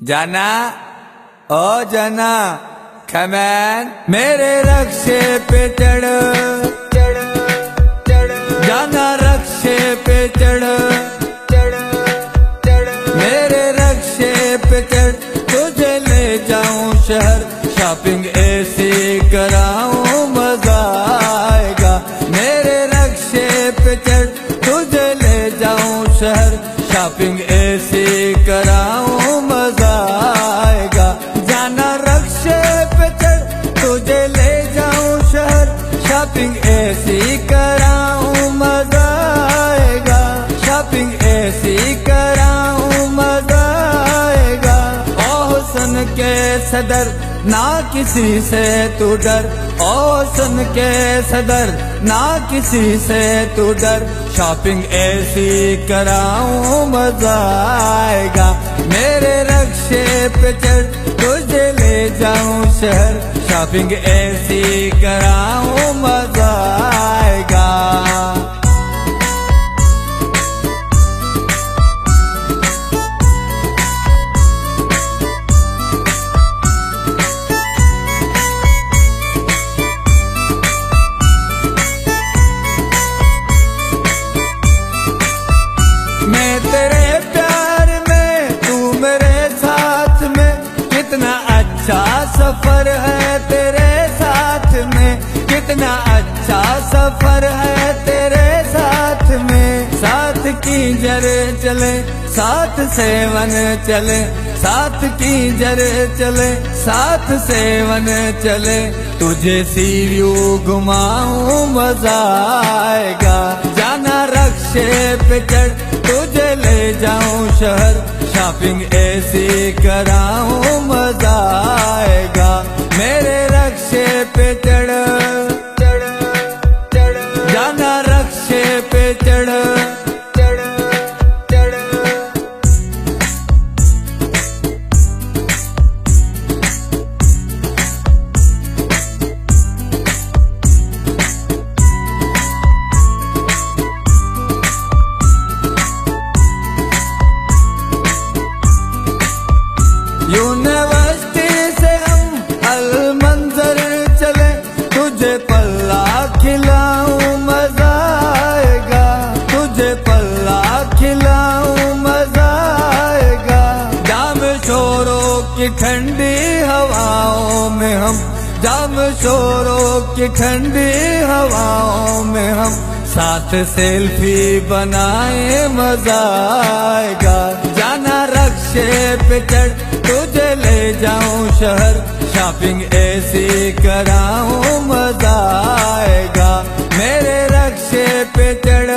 जाना ओ जाना खमैन मेरे रक्शे पे चढ़ चढ़ चढ़ जाना रक्शे पे चढ़ चढ़ चढ़ मेरे रक्शे पे चढ़ तुझे ले जाऊं शहर शॉपिंग ऐसी कराऊं मजा आएगा मेरे रक्शे पे चढ़ तुझे ले जाऊं शहर शॉपिंग ऐसी कराऊं मजा आएगा जाना रक्शे पे चढ़ तुझे ले जाऊं शहर शॉपिंग ऐसी कराऊं मजा आएगा शॉपिंग ऐसी कराऊं मजा आएगा ओ हुस्न के सदर ना किसी से तू डर ओ हुस्न के सदर ना किसी से तू डर शॉपिंग ऐसी कराऊं मजा आएगा मेरे रक्शे पे चढ़ तुझे ले जाऊं शहर शॉपिंग ऐसी कराऊं मजा आएगा। मैं तेरे प्यार में तू मेरे साथ में कितना अच्छा सफर है तेरे साथ में कितना अच्छा सफर है तेरे साथ में साथ की जर चले साथ सेवन चले साथ की जर चले साथ सेवन चले तुझे सीव्यू घुमाऊं मजा आएगा जाना रक्शे पे चढ़ तुझे ले जाऊं शहर शॉपिंग ऐसी कराऊं मजा आएगा मेरे रक्शे पे चढ़ चढ़ चढ़ जाना रक्शे पे चढ़ चढ़ चढ़ यूनिवर्सिटी से हम अलमंजर चले तुझे पल्ला खिलाऊं मजा आएगा तुझे पल्ला खिलाऊं मजा आएगा जाम शोरों की ठंडी हवाओं में हम जाम शोरों की ठंडी हवाओं में हम साथ सेल्फी बनाए मजा आएगा जाना रक्शे पे चढ़ तुझे ले जाऊं शहर शॉपिंग ऐसी कराऊं मजा आएगा मेरे रक्शे पे चढ़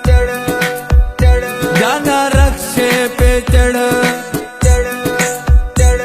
चढ़ चढ़ जाना रक्शे पे चढ़ चढ़ चढ़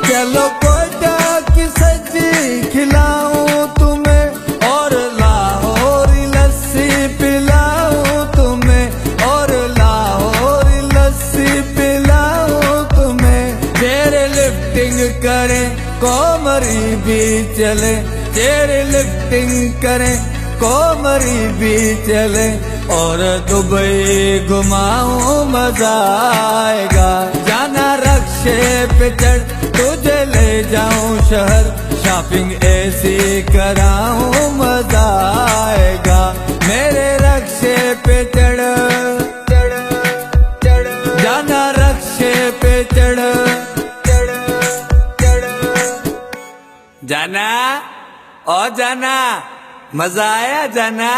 चलो कोटा की सब्जी खिलाऊं तुम्हें और लाहौरी लस्सी पिलाऊं तुम्हें और लाहौरी लस्सी पिलाऊं तुम्हें तेरे लिफ्टिंग करें कोमरी भी चले तेरे लिफ्टिंग करें कोमरी भी चले और दुबई घुमाऊं मजा आएगा जाना रक्शे पे चढ़ तुझे ले जाऊं शहर शॉपिंग ऐसी कराऊं मजा आएगा मेरे रक्शे पे चढ़ चढ़ चढ़ जाना रक्शे पे चढ़ चढ़ चढ़ जाना ओ जाना मजा आया जाना।